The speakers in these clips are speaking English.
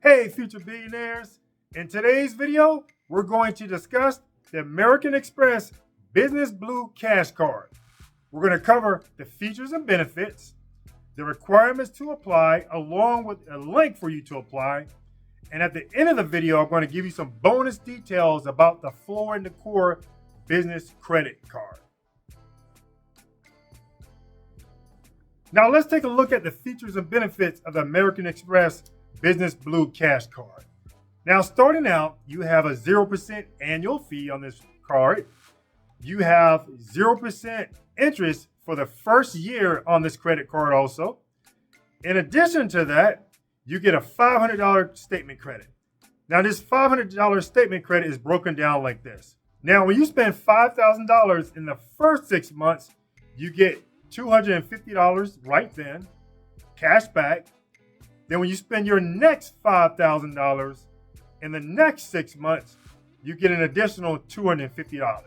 Hey, future billionaires. In today's video, we're going to discuss the American Express Business Blue Cash Card. We're going to cover the features and benefits, the requirements to apply, along with a link for you to apply. And at the end of the video, I'm going to give you some bonus details about the Floor & Decor Business Credit Card. Now let's take a look at the features and benefits of the American Express Business Blue Cash Card. Now, starting out, you have a 0% annual fee on this card. You have 0% interest for the first year on this credit card also. In addition to that, you get a $500 statement credit. Now, this $500 statement credit is broken down like this. Now, when you spend $5,000 in the first 6 months, you get $250 right then, cash back. Then when you spend your next $5,000 in the next 6 months, you get an additional $250.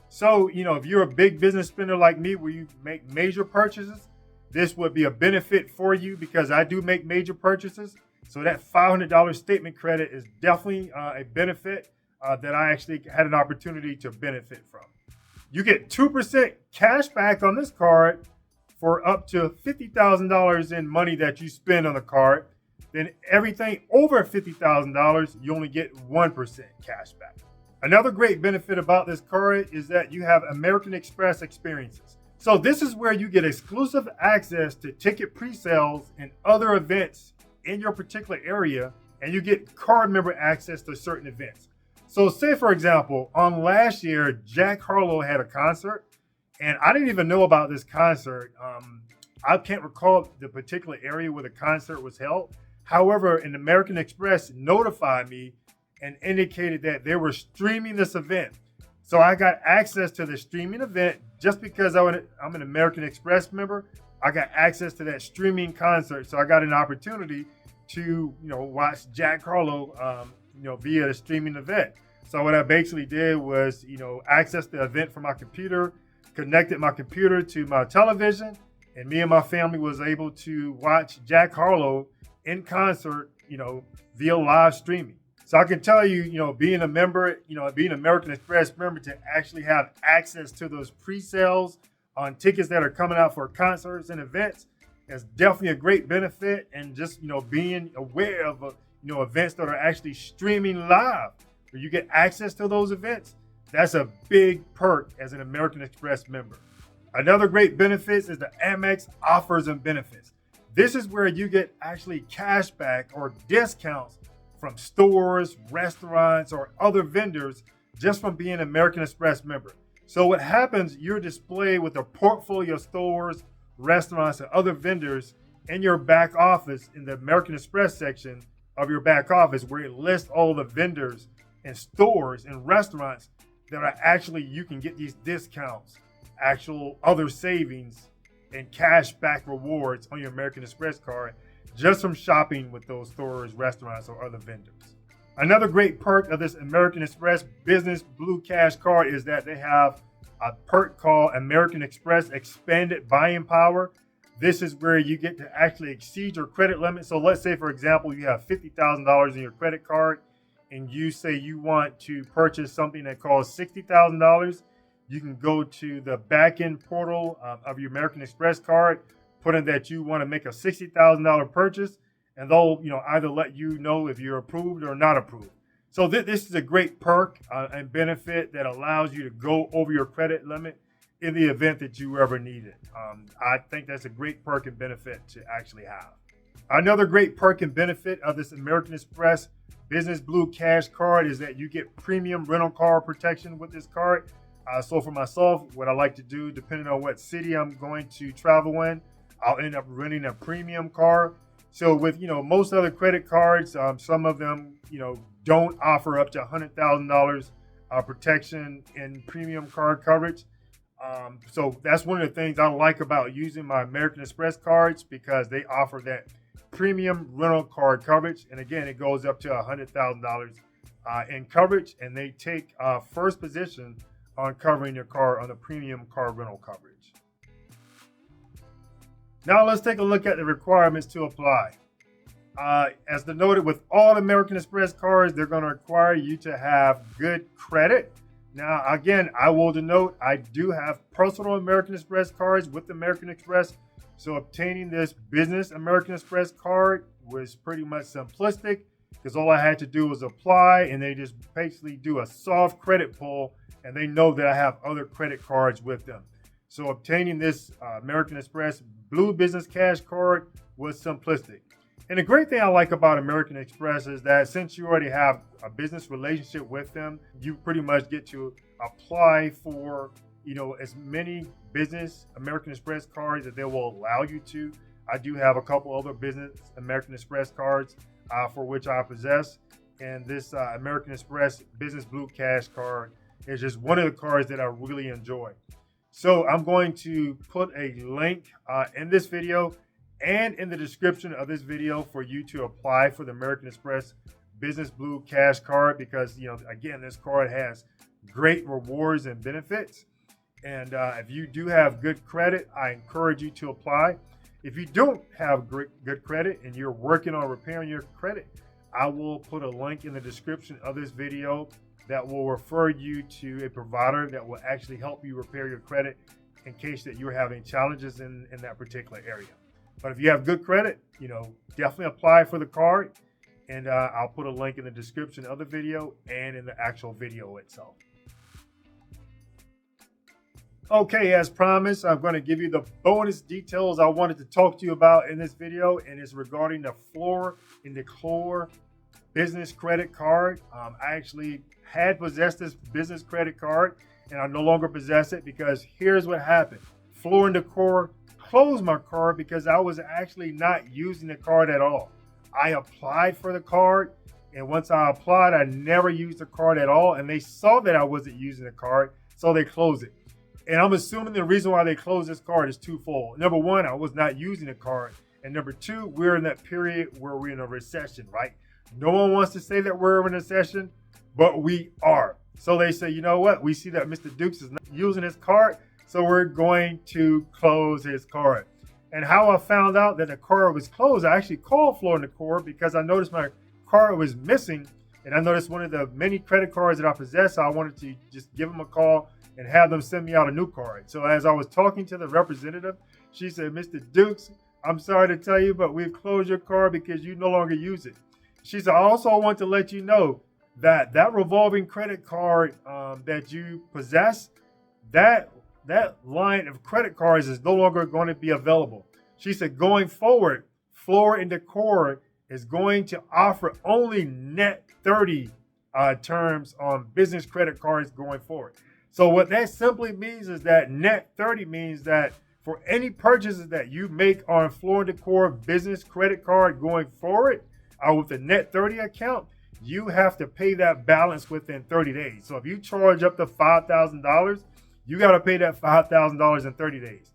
So, if you're a big business spender like me where you make major purchases, this would be a benefit for you because I do make major purchases. So that $500 statement credit is definitely a benefit that I actually had an opportunity to benefit from. You get 2% cash back on this card for up to $50,000 in money that you spend on the card. Then everything over $50,000, you only get 1% cash back. Another great benefit about this card is that you have American Express experiences. So this is where you get exclusive access to ticket pre-sales and other events in your particular area, and you get card member access to certain events. So say, for example, on last year, Jack Harlow had a concert, and I didn't even know about this concert. I can't recall the particular area where the concert was held. However, an American Express notified me and indicated that they were streaming this event. So I got access to the streaming event just because I'm an American Express member. I got access to that streaming concert. So I got an opportunity to, watch Jack Harlow, via the streaming event. So what I basically did was, access the event from my computer, connected my computer to my television, and me and my family was able to watch Jack Harlow in concert, via live streaming. So I can tell you, being a member, being an American Express member, to actually have access to those pre-sales on tickets that are coming out for concerts and events is definitely a great benefit. And just, being aware of, events that are actually streaming live, where you get access to those events, that's a big perk as an American Express member. Another great benefit is the Amex offers and benefits. This is where you get actually cash back or discounts from stores, restaurants, or other vendors just from being an American Express member. So what happens, you're displayed with a portfolio of stores, restaurants, and other vendors in your back office in the American Express section of your back office, where it lists all the vendors and stores and restaurants that are actually, you can get these discounts, actual other savings, and cash back rewards on your American Express card just from shopping with those stores, restaurants, or other vendors. Another great perk of this American Express Business Blue Cash Card is that they have a perk called American Express Expanded Buying Power. This is where you get to actually exceed your credit limit. So let's say, for example, you have $50,000 in your credit card and you say you want to purchase something that costs $60,000. You can go to the back-end portal of your American Express card, put in that you want to make a $60,000 purchase, and they'll either let you know if you're approved or not approved. So this is a great perk and benefit that allows you to go over your credit limit in the event that you ever need it. I think that's a great perk and benefit to actually have. Another great perk and benefit of this American Express Business Blue Cash Card is that you get premium rental car protection with this card. So for myself, what I like to do, depending on what city I'm going to travel in, I'll end up renting a premium car. So with, most other credit cards, some of them, don't offer up to $100,000 protection in premium card coverage. So that's one of the things I like about using my American Express cards, because they offer that premium rental card coverage. And again, it goes up to $100,000 in coverage, and they take first position on covering your car on the premium car rental coverage. Now let's take a look at the requirements to apply. as denoted with all American Express cards, they're going to require you to have good credit. Now, again, I will denote I do have personal American Express cards with American Express. So obtaining this business American Express card was pretty much simplistic because all I had to do was apply and they just basically do a soft credit pull and they know that I have other credit cards with them. So obtaining this American Express Blue Business Cash card was simplistic. And the great thing I like about American Express is that since you already have a business relationship with them, you pretty much get to apply for, as many business American Express cards that they will allow you to. I do have a couple other business American Express cards for which I possess. And this American Express Business Blue Cash card is just one of the cards that I really enjoy. So I'm going to put a link in this video and in the description of this video for you to apply for the American Express Business Blue Cash card because, again, this card has great rewards and benefits. And if you do have good credit, I encourage you to apply. If you don't have good credit and you're working on repairing your credit, I will put a link in the description of this video that will refer you to a provider that will actually help you repair your credit in case that you're having challenges in that particular area. But if you have good credit, definitely apply for the card. And I'll put a link in the description of the video and in the actual video itself. Okay, as promised, I'm going to give you the bonus details I wanted to talk to you about in this video. And it's regarding the Floor & Decor business credit card. I actually had possessed this business credit card and I no longer possess it because here's what happened. Floor & Decor closed my card because I was actually not using the card at all. I applied for the card, and once I applied, I never used the card at all, and they saw that I wasn't using the card, so they closed it. And I'm assuming the reason why they closed this card is twofold. Number one, I was not using the card, and number two, we're in that period where we're in a recession, right? No one wants to say that we're in a recession, but we are. So they say, you know what? We see that Mr. Dukes is not using his card, so we're going to close his card. And how I found out that the card was closed, I actually called Floor & Decor because I noticed my card was missing. And I noticed one of the many credit cards that I possess, so I wanted to just give them a call and have them send me out a new card. So as I was talking to the representative, she said, Mr. Dukes, I'm sorry to tell you, but we've closed your card because you no longer use it. She said, I also want to let you know that revolving credit card that you possess, that line of credit cards is no longer going to be available. She said, going forward, Floor & Decor is going to offer only net 30 terms on business credit cards going forward. So what that simply means is that net 30 means that for any purchases that you make on Floor & Decor business credit card going forward, with the net 30 account, you have to pay that balance within 30 days. So if you charge up to $5,000, you got to pay that $5,000 in 30 days.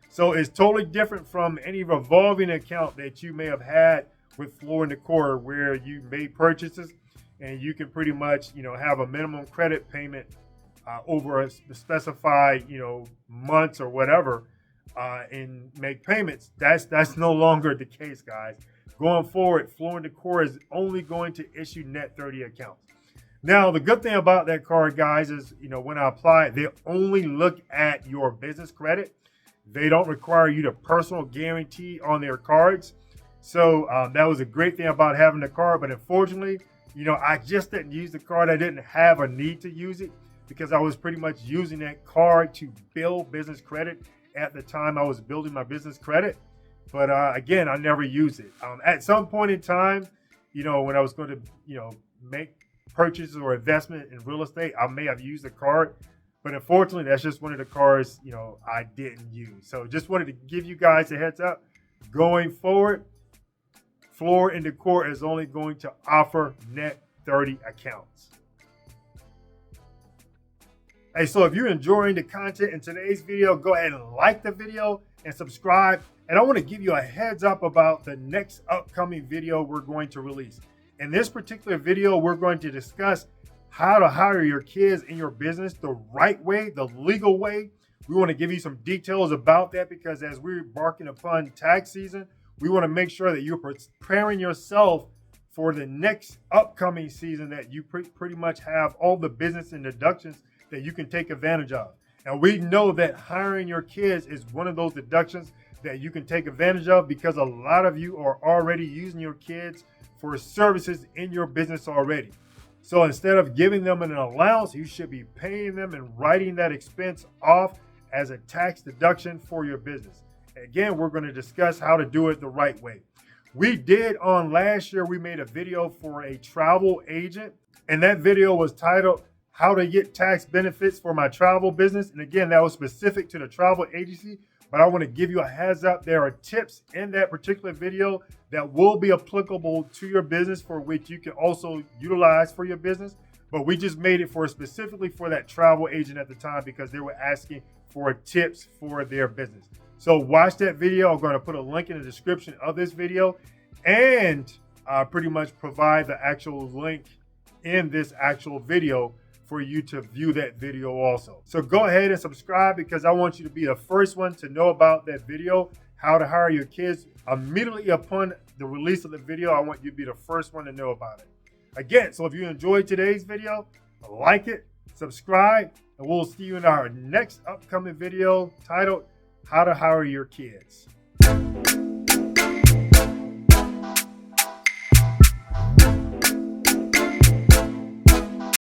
So it's totally different from any revolving account that you may have had with Floor & Decor where you made purchases and you can pretty much, have a minimum credit payment over a specified, months or whatever and make payments. That's no longer the case, guys. Going forward, Floor & Decor is only going to issue net 30 accounts. Now, the good thing about that card, guys, is, when I apply, they only look at your business credit. They don't require you to personal guarantee on their cards. So that was a great thing about having the card. But unfortunately, I just didn't use the card. I didn't have a need to use it because I was pretty much using that card to build business credit at the time I was building my business credit. But again, I never used it. At some point in time, when I was going to, make purchases or investment in real estate, I may have used the card, but unfortunately, that's just one of the cards, I didn't use. So just wanted to give you guys a heads up. Going forward, Floor & Decor is only going to offer net 30 accounts. Hey, so if you're enjoying the content in today's video, go ahead and like the video and subscribe. And I want to give you a heads up about the next upcoming video we're going to release. In this particular video, we're going to discuss how to hire your kids in your business the right way, the legal way. We want to give you some details about that because as we're embarking upon tax season, We want to make sure that you're preparing yourself for the next upcoming season, that you pretty much have all the business and deductions that you can take advantage of. And we know that hiring your kids is one of those deductions that you can take advantage of, because a lot of you are already using your kids for services in your business already. So instead of giving them an allowance, you should be paying them and writing that expense off as a tax deduction for your business. Again, we're going to discuss how to do it the right way. We did on last year, we made a video for a travel agent, and that video was titled How to Get Tax Benefits for My Travel Business. And again, that was specific to the travel agency, but I want to give you a heads up. There are tips in that particular video that will be applicable to your business, for which you can also utilize for your business. But we just made it for specifically for that travel agent at the time, because they were asking for tips for their business. So watch that video. I'm going to put a link in the description of this video, and pretty much provide the actual link in this actual video for you to view that video also. So go ahead and subscribe, because I want you to be the first one to know about that video, how to hire your kids. Immediately upon the release of the video, I want you to be the first one to know about it. Again, so if you enjoyed today's video, like it, subscribe, and we'll see you in our next upcoming video titled How to Hire Your Kids.